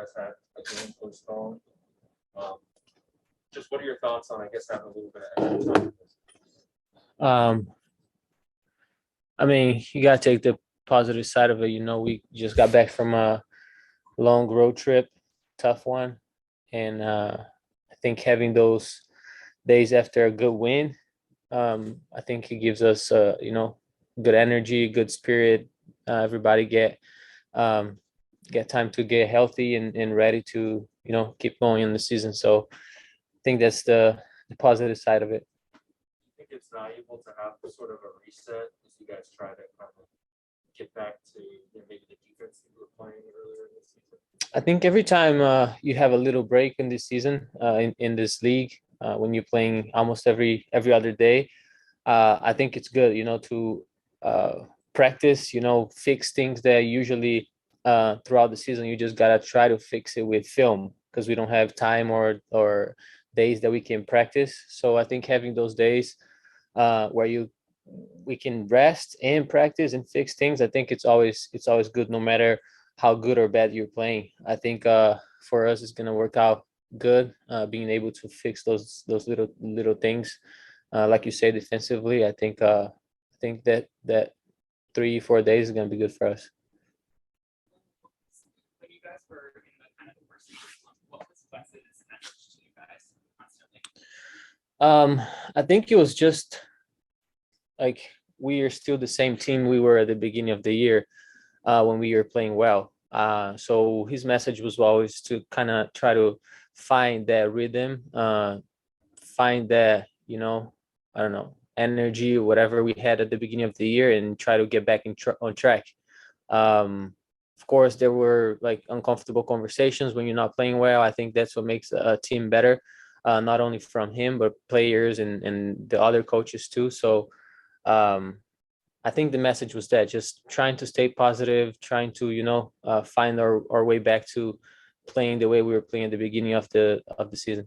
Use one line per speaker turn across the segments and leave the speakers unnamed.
guys had a game postponed. Um, just what are your thoughts on, I guess, having a little bit of extra time?
Um, I mean, you gotta take the positive side of it. We just got back from a long road trip, tough one, and I think having those days after a good win, I think it gives us, good energy, good spirit. Everybody um, get time to get healthy and ready to keep going in the season. So I think that's the positive side of it.
I think it's valuable to have sort of a reset as you guys try to kind of get back to maybe the defense you were playing earlier in the season.
I think every time you have a little break in this season, in this league, when you're playing almost every other day, I think it's good, to uh, practice, fix things that usually throughout the season you just gotta try to fix it with film because we don't have time or days that we can practice. So I think having those days where we can rest and practice and fix things. I think it's always good, no matter how good or bad you're playing. I think for us, it's gonna work out good, being able to fix those little things, like you say, defensively. I think that 3 4 days is gonna be good for us.
When you guys were in the kind of the worst season, what was Wes's message to you guys constantly?
I think it was just like we are still the same team we were at the beginning of the year, when we were playing well. So his message was always to kind of try to find that rhythm, find that, I don't know, energy, whatever we had at the beginning of the year, and try to get back on track. Of course, there were like uncomfortable conversations when you're not playing well. I think that's what makes a team better, not only from him, but players and the other coaches too. So um, I think the message was that just trying to stay positive, trying to find our way back to playing the way we were playing at the beginning of the season.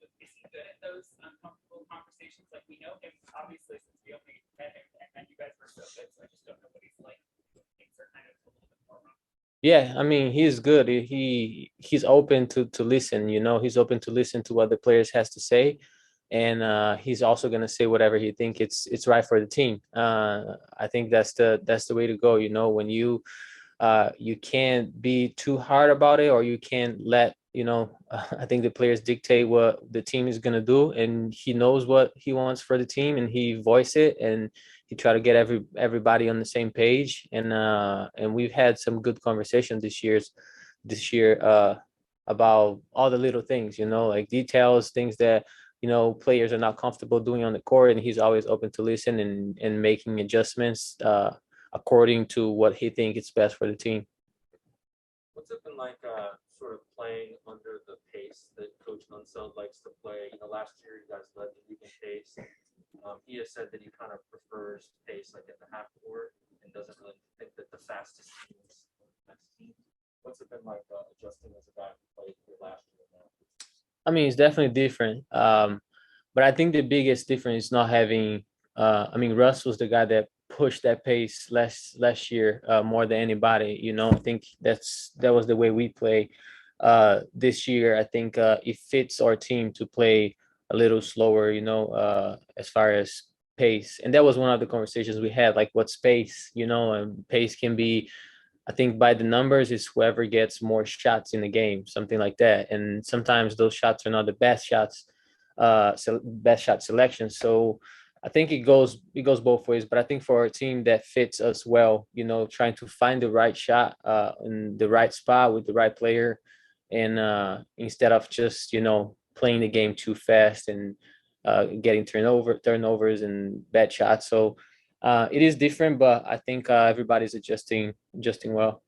Is he good at those uncomfortable conversations? Like we know him obviously since we only met him, and you guys were so good. So I just don't know what he's like. Things are kind of a little bit more wrong.
Yeah, I mean he's good. He's open to listen. He's open to listen to what the players has to say, and he's also gonna say whatever he think it's right for the team. I think that's the way to go. When you can't be too hard about it, or you can't let I think the players dictate what the team is going to do, and he knows what he wants for the team, and he voice it, and he try to get everybody on the same page. And we've had some good conversation this year about all the little things, like details, things that players are not comfortable doing on the court, and he's always open to listen and making adjustments according to what he thinks is best for the team.
What's it been like sort of playing under the pace that Coach Unseld likes to play? Last year you guys led the league in pace. He has said that he kind of prefers pace like at the half court and doesn't really think that the fastest team is the best team. What's it been like adjusting as a guy who played here last year now?
I mean, it's definitely different. But I think the biggest difference is not having. I mean, Russ was the guy that pushed that pace last year, more than anybody. I think that was the way we play. This year, I think it fits our team to play a little slower. As far as pace, and that was one of the conversations we had. Like, what pace? And pace can be, I think, by the numbers, is whoever gets more shots in the game, something like that. And sometimes those shots are not the best shots, so best shot selection. So I think it goes both ways. But I think for a team that fits us well, trying to find the right shot in the right spot with the right player, and instead of just playing the game too fast and getting turnovers and bad shots. So it is different, but I think everybody's adjusting well.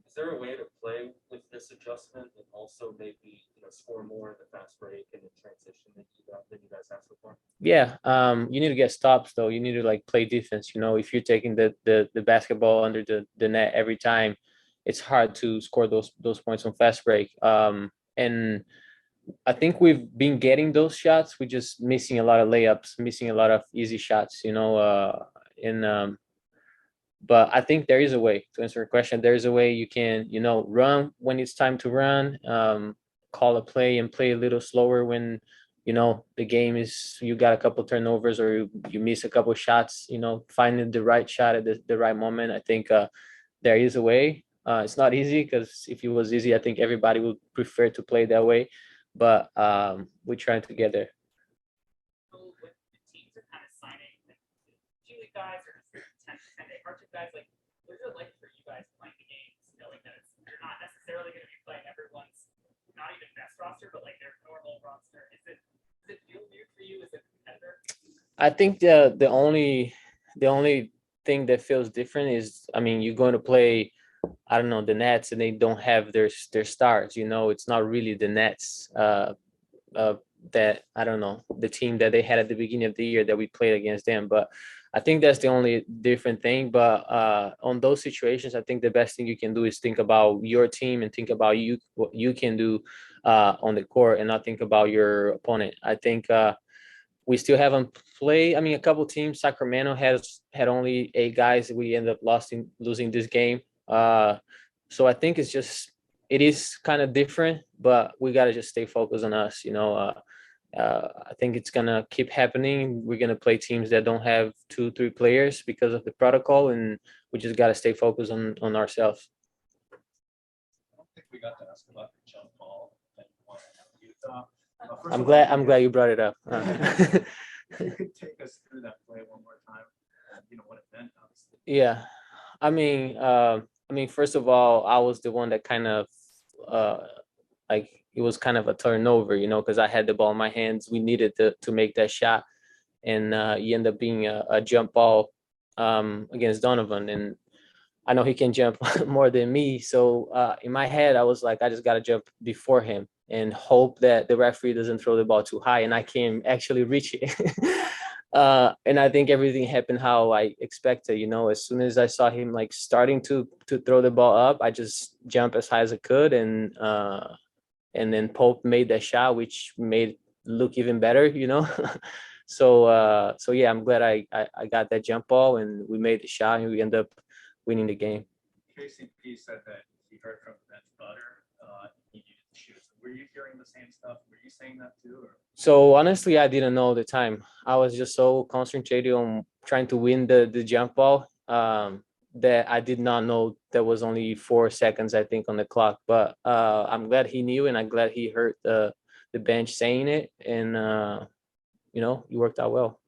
Is there a way to play with this adjustment and also maybe score more in the fast break and the transition that you guys have so far?
Yeah, you need to get stops though. You need to like play defense. If you're taking the basketball under the net every time, it's hard to score those points on fast break. And I think we've been getting those shots. We're just missing a lot of layups, missing a lot of easy shots. And But I think there is a way to answer your question. There is a way you can, run when it's time to run, call a play and play a little slower when, the game is, you got a couple turnovers or you miss a couple shots, finding the right shot at the right moment. I think there is a way. It's not easy because if it was easy, I think everybody would prefer to play that way. But we try to get there.
So when the teams are kind of signing like G League guys or just 10-day hardship guys, like what is it like for you guys playing the games, knowing that you're not necessarily going to be playing everyone's not even best roster, but like their normal roster? Does it feel weird for you as a competitor?
I think the only thing that feels different is, I mean, you're going to play, I don't know, the Nets, and they don't have their stars. It's not really the Nets. Uh, that, I don't know, the team that they had at the beginning of the year that we played against them. But I think that's the only different thing. But on those situations, I think the best thing you can do is think about your team and think about what you can do on the court, and not think about your opponent. I think we still haven't played. I mean, a couple teams. Sacramento had only 8 guys. We ended up losing this game. So I think it is kind of different, but we gotta just stay focused on us. I think it's gonna keep happening. We're gonna play teams that don't have 2, 3 players because of the protocol, and we just gotta stay focused on ourselves.
I don't think we got to ask about the jump ball that you wanted to Utah. First
I'm
of
glad.
all,
I'm glad you brought it up.
if you could take us through that play one more time, what it meant, obviously.
Yeah, I mean, first of all, I was the one that kind of, uh, like, it was kind of a turnover, because I had the ball in my hands. We needed to make that shot, and he ended up being a jump ball against Donovan, and I know he can jump more than me. So in my head, I was like, I just got to jump before him and hope that the referee doesn't throw the ball too high and I can actually reach it. And I think everything happened how I expected. As soon as I saw him like starting to throw the ball up, I just jumped as high as I could, and then Pope made that shot, which made it look even better. So yeah, I'm glad I got that jump ball and we made the shot and we ended up winning the game.
KCP said that he heard from Bench Butter, he needed to shoot. So were you hearing the same stuff? Were you saying that too? Or?
So honestly, I didn't know at the time. I was just so concentrated on trying to win the jump ball, that I did not know there was only 4 seconds, I think, on the clock. But I'm glad he knew, and I'm glad he heard the bench saying it, and it worked out well.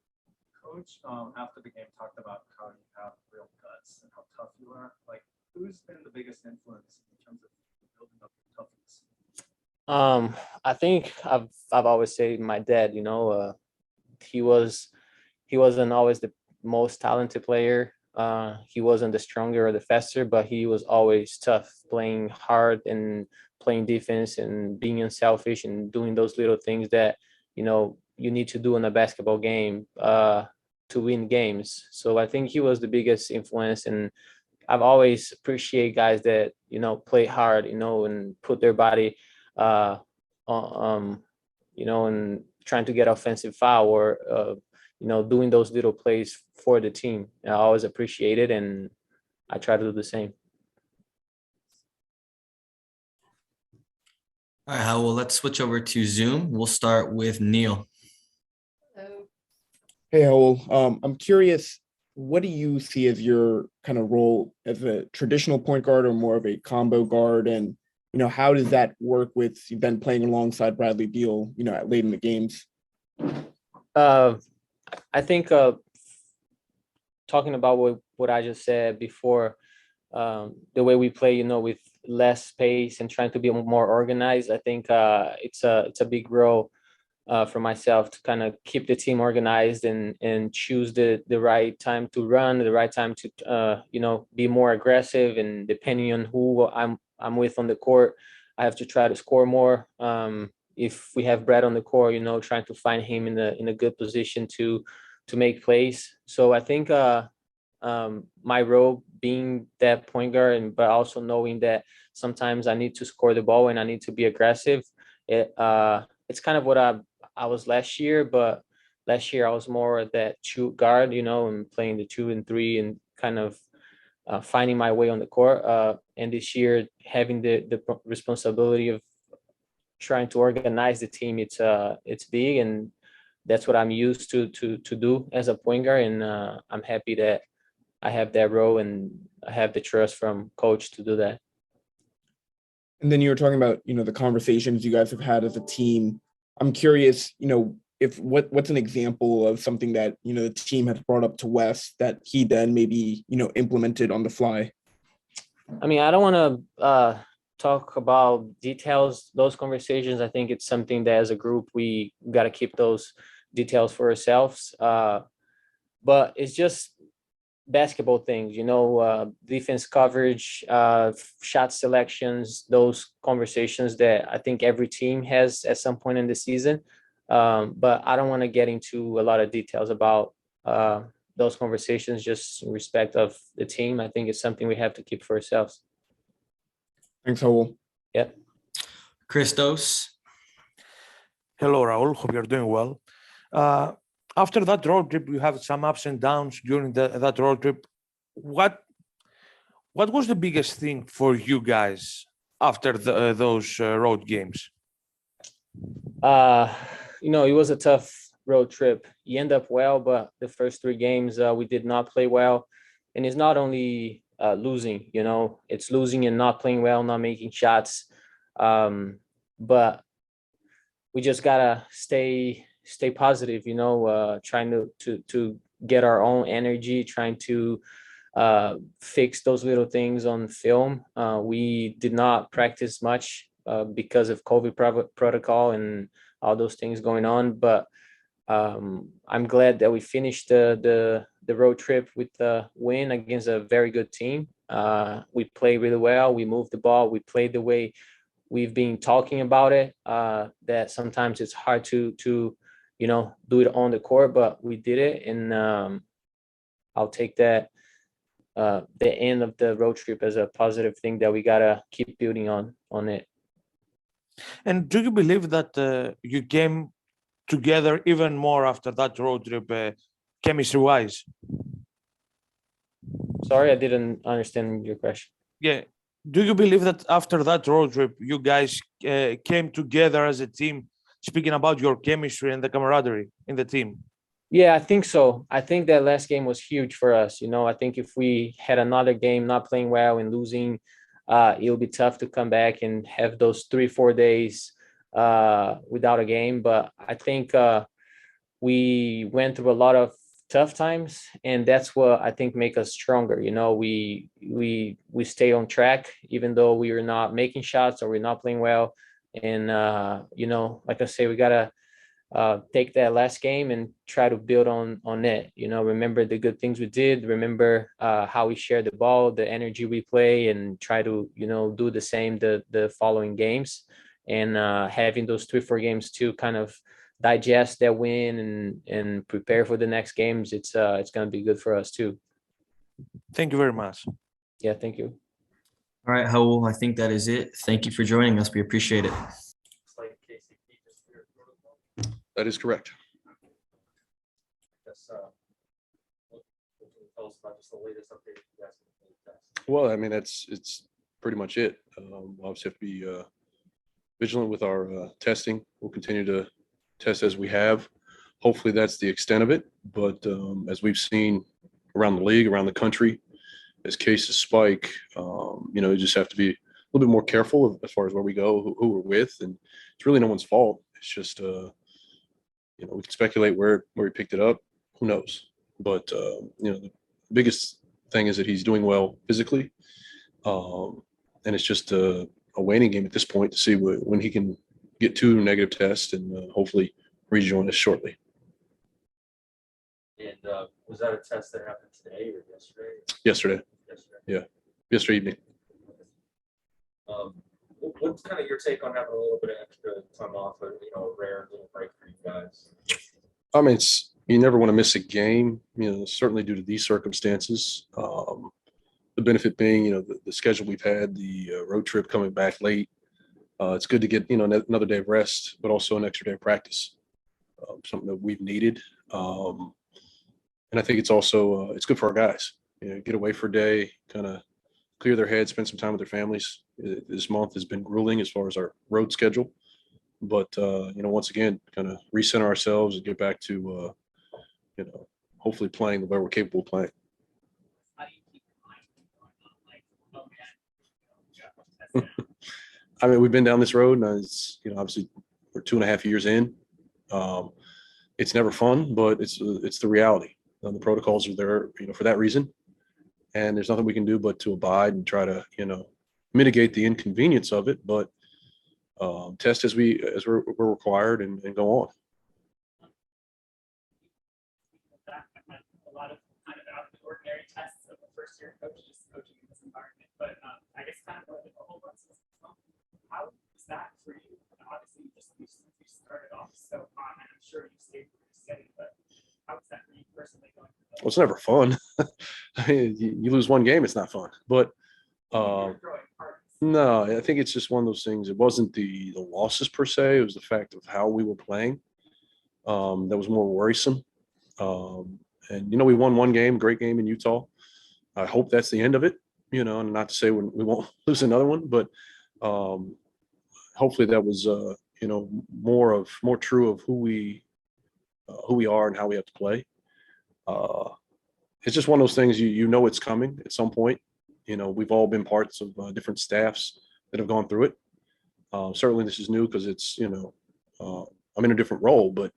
Coach, after the game, talked about how you have real guts and how tough you are. Like, who's been the biggest influence in terms of building up your toughness?
I think I've always said my dad. He wasn't always the most talented player. He wasn't the stronger or the faster, but he was always tough, playing hard and playing defense and being unselfish and doing those little things that you need to do in a basketball game to win games. So I think he was the biggest influence, and I've always appreciate guys that play hard, and put their body, uh, um, and trying to get offensive foul, or doing those little plays for the team. I always appreciate it, and I try to do the same.
All right, well, let's switch over to Zoom. We'll start with Neil.
Hey, Raul. I'm curious, what do you see as your kind of role as a traditional point guard or more of a combo guard? And, how does that work with you then playing alongside Bradley Beal, late in the games?
I think talking about what I just said before, the way we play, with less space and trying to be more organized, I think it's a big role for myself to kind of keep the team organized and choose the right time to run, the right time to be more aggressive, and depending on who I'm with on the court, I have to try to score more. If we have Brad on the court, trying to find him in a good position to make plays. So I think my role being that point guard, but also knowing that sometimes I need to score the ball and I need to be aggressive. It's kind of what I was last year, but last year I was more that two guard, and playing the 2 and 3 and kind of finding my way on the court. And this year, having the responsibility of trying to organize the team, it's big, and that's what I'm used to do as a point guard. And I'm happy that I have that role and I have the trust from coach to do that.
And then you were talking about, the conversations you guys have had as a team. I'm curious, if what's an example of something that, the team has brought up to Wes that he then maybe, implemented on the fly.
I mean, I don't want to talk about details, those conversations. I think it's something that as a group, we got to keep those details for ourselves. But it's just basketball things, defense coverage, shot selections, those conversations that I think every team has at some point in the season. But I don't want to get into a lot of details about those conversations, just in respect of the team. I think it's something we have to keep for ourselves.
Thanks, Raul.
Yep.
Christos.
Hello, Raul. Hope you're doing well. After that road trip, you have some ups and downs during that road trip. What was the biggest thing for you guys after those road games?
It was a tough road trip. You end up well, but the first 3 games we did not play well. And it's not only losing, it's losing and not playing well, not making shots. But we just gotta stay positive, trying to get our own energy, trying to fix those little things on film. We did not practice much because of COVID protocol and all those things going on. But I'm glad that we finished the road trip with the win against a very good team. We played really well. We moved the ball. We played the way we've been talking about it. That sometimes it's hard to do it on the court, but we did it. And I'll take that the end of the road trip as a positive thing that we gotta keep building on it.
And do you believe that you came together even more after that road trip, chemistry-wise?
Sorry, I didn't understand your question.
Yeah. Do you believe that after that road trip, you guys came together as a team, speaking about your chemistry and the camaraderie in the team?
Yeah, I think so. I think that last game was huge for us. I think if we had another game not playing well and losing, it'll be tough to come back and have those 3-4 days without a game. But I think we went through a lot of tough times, and that's what I think make us stronger. We stay on track even though we are not making shots or we're not playing well. And like I say, we gotta take that last game and try to build on it. Remember the good things we did, remember how we share the ball, the energy we play, and try to do the same the following games. And having those 3-4 games to kind of digest that win and prepare for the next games, it's going to be good for us too.
Thank you very much.
Yeah, thank you.
All right, Raul, I think that is it. Thank you for joining us. We appreciate it.
That is correct.
What can you tell us about just the latest update you guys can test?
Well, I mean, it's pretty much it. We'll obviously have to be vigilant with our testing. We'll continue to test as we have. Hopefully that's the extent of it. But as we've seen around the league, around the country, as cases spike, you just have to be a little bit more careful as far as where we go, who we're with. And it's really no one's fault. It's just, we can speculate where he picked it up. Who knows? But, the biggest thing is that he's doing well physically. And it's just a waiting game at this point to see when he can get 2 negative tests and hopefully rejoin us shortly.
And was that a test that happened today or yesterday?
Yesterday. Yeah. Yesterday evening.
What's kind of your take on having a little bit of extra time off, a rare little break for you guys?
I mean, you never want to miss a game, certainly due to these circumstances. The benefit being, the schedule we've had, the road trip coming back late. It's good to get, another day of rest, but also an extra day of practice, something that we've needed. And I think it's also, it's good for our guys. get away for a day, kind of clear their heads, spend some time with their families. This month has been grueling as far as our road schedule, but once again, kind of recenter ourselves and get back to hopefully playing the way we're capable of playing.
How do you keep your mind from going on like, oh man,
I mean, we've been down this road, and it's obviously we're 2.5 years in. It's never fun, but it's the reality. The protocols are there, for that reason, and there's nothing we can do but to abide and try to, mitigate the inconvenience of it, but test as we're required and go on.
a lot of kind of out of the ordinary tests of a first year coach just coaching in this environment. But I guess kind of like a whole bunch of stuff. How is that for you? Obviously, since you started off so hot, and I'm sure you stayed pretty steady, but how is that for you personally going through that?
Well, it's never fun. I mean, you lose one game, it's not fun. But no, I think it's just one of those things. It wasn't the losses per se. It was the fact of how we were playing that was more worrisome. And we won one game, great game in Utah. I hope that's the end of it. And not to say we won't lose another one, but hopefully that was more true of who we are and how we have to play. It's just one of those things. It's coming at some point. We've all been parts of different staffs that have gone through it. Certainly this is new because it's, I'm in a different role, but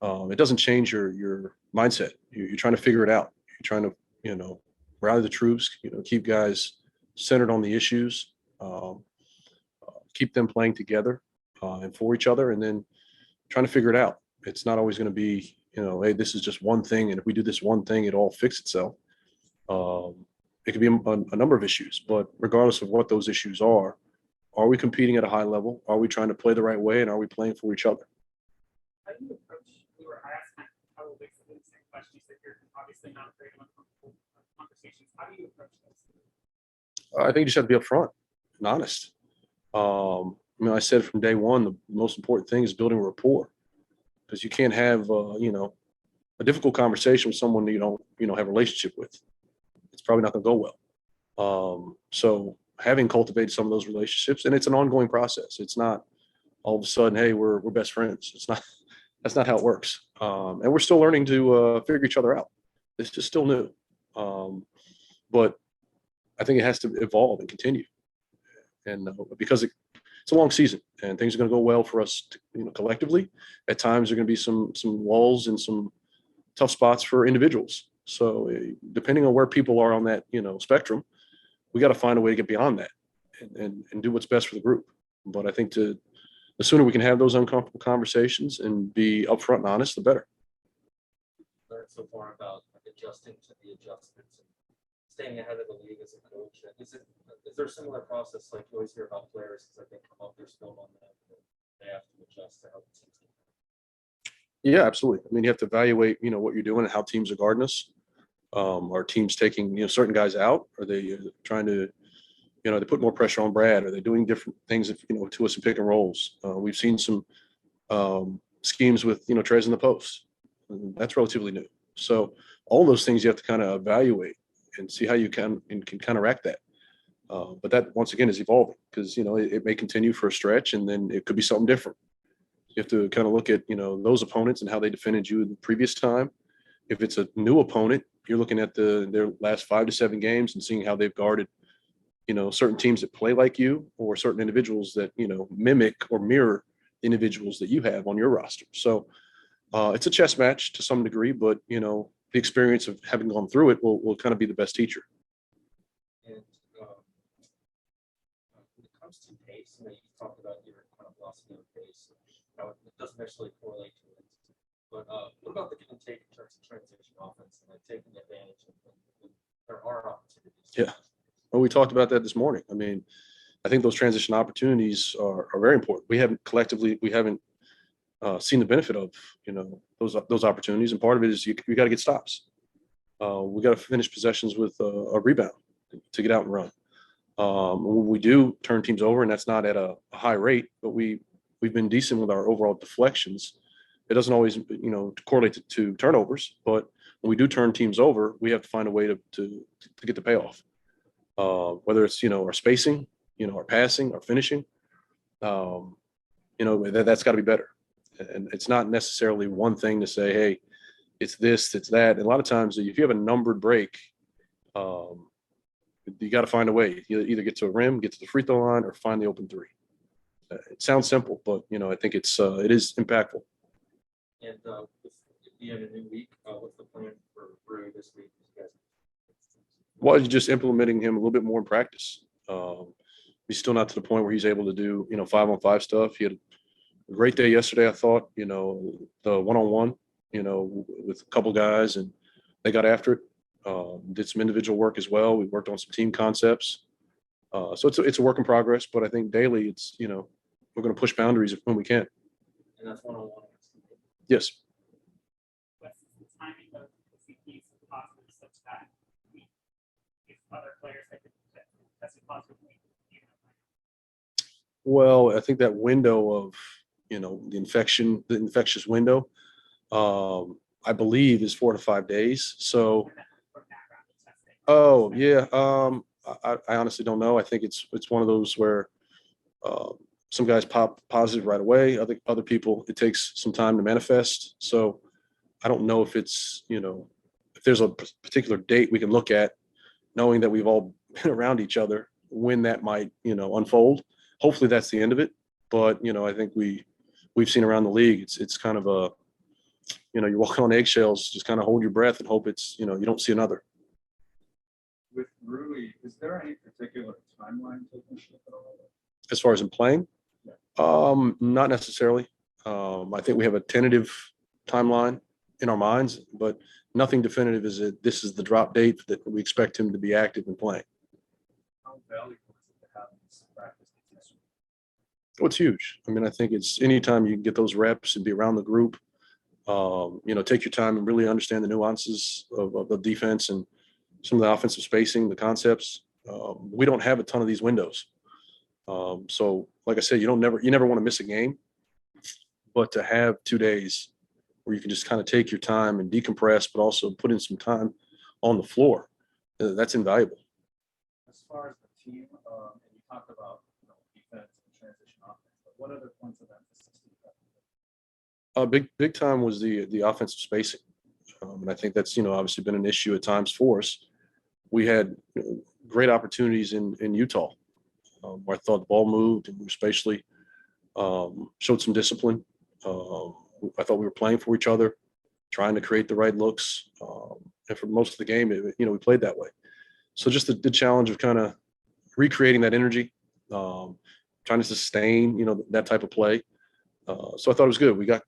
it doesn't change your mindset. You're trying to figure it out. You're trying to, rally the troops, keep guys centered on the issues, keep them playing together and for each other, and then trying to figure it out. It's not always going to be, hey, this is just one thing, and if we do this one thing, it'll all fix itself. It could be a number of issues, but regardless of what those issues are we competing at a high level? Are we trying to play the right way, and are we playing for each other?
How do you approach, I asked kind of probably basically the same question. You said you're obviously not afraid of uncomfortable conversations. How do you approach those?
I think you just have to be upfront and honest. I said from day one, the most important thing is building rapport, because you can't have, a difficult conversation with someone that you don't have a relationship with. It's probably not going to go well. So having cultivated some of those relationships, and it's an ongoing process. It's not all of a sudden, hey, we're best friends. That's not how it works. And we're still learning to figure each other out. This is still new. But I think it has to evolve and continue. And because it's a long season and things are going to go well for us, collectively. At times, there are going to be some lulls and some tough spots for individuals. So depending on where people are on that, spectrum, we got to find a way to get beyond that and do what's best for the group. But I think the sooner we can have those uncomfortable conversations and be upfront and honest, the better.
Learned so far about adjusting to the adjustments and staying ahead of the league as a coach. Is there a similar process like you always hear about players as they come up, there's film on them, and they have to adjust to help the teams?
Yeah, absolutely. I mean, you have to evaluate, what you're doing and how teams are guarding us. Are teams taking, certain guys out? Are they trying to, they put more pressure on Brad? Are they doing different things, to us in pick and rolls? We've seen some schemes with, Trez in the post. That's relatively new. So all those things you have to kind of evaluate and see how you can counteract that. But that, once again, is evolving because, it may continue for a stretch and then it could be something different. You have to kind of look at, those opponents and how they defended you the previous time. If it's a new opponent, you're looking at their last 5 to 7 games and seeing how they've guarded, certain teams that play like you or certain individuals that, mimic or mirror individuals that you have on your roster. So it's a chess match to some degree, but, the experience of having gone through it will kind of be the best teacher.
And when it comes to pace, you talked about your kind of philosophy on pace, how it doesn't necessarily correlate to it. But what about the give and take in terms of transition offense and taking advantage of when there are opportunities?
Yeah. Well, we talked about that this morning. I mean, I think those transition opportunities are very important. We haven't seen the benefit of, those opportunities. And part of it is you got to get stops. We got to finish possessions with a rebound to get out and run. When we do turn teams over, and that's not at a high rate, but we've been decent with our overall deflections. It doesn't always, correlate to turnovers, but when we do turn teams over, we have to find a way to get the payoff. Whether it's, our spacing, our passing, our finishing, that's got to be better. And it's not necessarily one thing to say, hey, it's this, it's that. And a lot of times, if you have a numbered break, you got to find a way. You either get to a rim, get to the free throw line, or find the open three. It sounds simple, but I think it is impactful.
And with it being a new week, what's the plan for Brew this week?
Well, you're just implementing him a little bit more in practice. He's still not to the point where he's able to do 5-on-5 stuff. He had a great day yesterday, I thought. The one-on-one, with a couple guys, and they got after it. Did some individual work as well. We worked on some team concepts. So it's a work in progress, but I think daily it's, we're going to push boundaries when we can.
And that's one-on-one.
Yes.
What's the timing of the CPs positive such that if other players that could test positive?
Well, I think that window of, the infectious window, I believe is 4 to 5 days. So, oh yeah. I honestly don't know. I think it's one of those where some guys pop positive right away. Other people, it takes some time to manifest. So I don't know if it's, if there's a particular date we can look at, knowing that we've all been around each other, when that might, unfold. Hopefully that's the end of it. But, I think we've seen around the league, it's kind of a, you're walking on eggshells, just kind of hold your breath and hope it's, you don't see another.
With Rui, is there any particular timeline taken at all?
As far as in playing?
Yeah.
Not necessarily. I think we have a tentative timeline in our minds, but nothing definitive is that this is the drop date that we expect him to be active and playing.
How valuable is it to have this practice?
Oh, it's huge. I mean, I think it's anytime you can get those reps and be around the group, take your time and really understand the nuances of the defense and some of the offensive spacing, the concepts. We don't have a ton of these windows. So like I said, you never want to miss a game, but to have 2 days where you can just kind of take your time and decompress, but also put in some time on the floor, that's invaluable.
As far as the team, and you talked about defense and transition offense, but what other points of emphasis do you have?
Big time was the offensive spacing. And I think that's, obviously been an issue at times for us. We had great opportunities in Utah where I thought the ball moved and we were spatially showed some discipline. I thought we were playing for each other, trying to create the right looks. And for most of the game, we played that way. So just the challenge of kind of recreating that energy, trying to sustain, that type of play. So I thought it was good. We got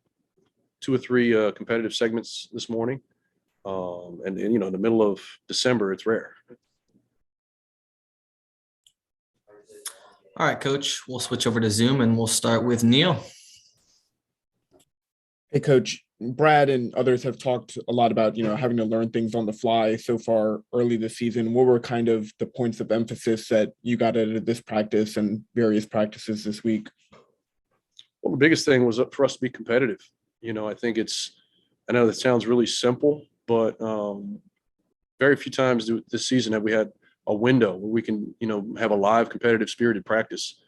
2 or 3 competitive segments this morning. And in the middle of December, it's rare.
All right, Coach, we'll switch over to Zoom and we'll start with Neil.
Hey, Coach. Brad and others have talked a lot about, having to learn things on the fly so far early this season. What were kind of the points of emphasis that you got out of this practice and various practices this week?
Well, the biggest thing was for us to be competitive. I think I know that sounds really simple, but very few times this season have we had a window where we can, have a live, competitive, spirited practice.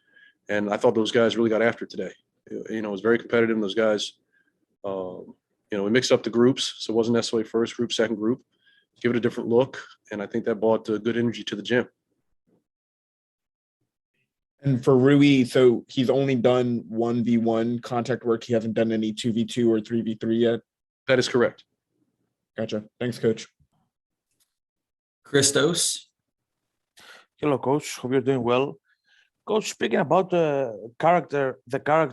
And I thought those guys really got after it today. It was very competitive. And those guys, we mixed up the groups. So it wasn't necessarily first group, second group. Give it a different look. And I think that brought good energy to the gym.
And for Rui, so he's only done 1v1 contact work. He hasn't done any 2v2 or 3v3 yet.
That is correct.
Gotcha. Thanks, Coach.
Christos.
Hello, Coach. Hope you're doing well. Coach, speaking about the character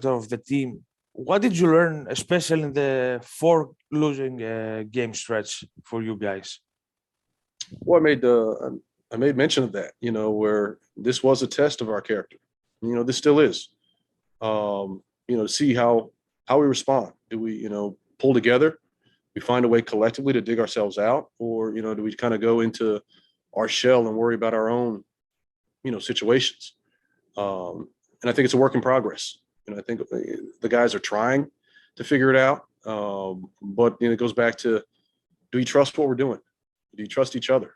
of the team, what did you learn, especially in the 4 losing game stretch for you guys?
Well, I made mention of that, where this was a test of our character. This still is. To see how we respond. Do we, pull together? We find a way collectively to dig ourselves out, or do we kind of go into our shell and worry about our own, situations? And I think it's a work in progress. I think the guys are trying to figure it out. But it goes back to, do you trust what we're doing? Do you trust each other?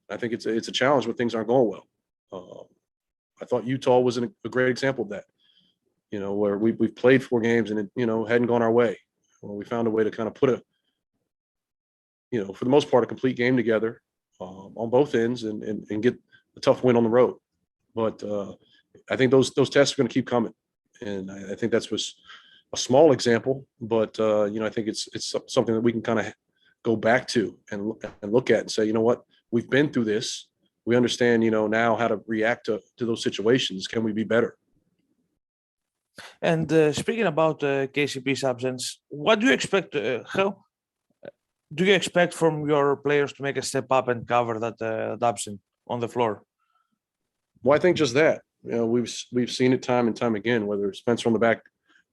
I think it's a challenge when things aren't going well. I thought Utah was a great example of that. Where we've played 4 games and it, hadn't gone our way. Well, we found a way to kind of put for the most part, a complete game together on both ends and get a tough win on the road. But I think those tests are going to keep coming, and I think that's was a small example, but I think it's something that we can kind of go back to and look at and say, you know what, we've been through this. We understand, now how to react to those situations. Can we be better?
And speaking about KCP's absence, what do you expect? How do you expect from your players to make a step up and cover that absence on the floor?
Well, I think just that. We've seen it time and time again. Whether it's Spencer on the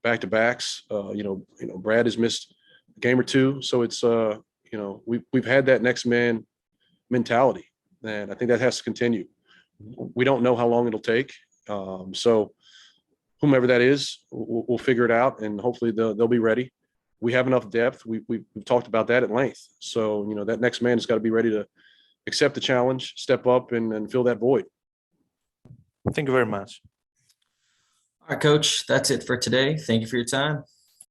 back-to-backs, Brad has missed a game or two, so it's we've had that next man mentality, and I think that has to continue. We don't know how long it'll take, so whomever that is, we'll figure it out, and hopefully they'll be ready. We have enough depth. We've talked about that at length. So, that next man has got to be ready to accept the challenge, step up and fill that void.
Thank you very much.
All right, Coach, that's it for today. Thank you for your time.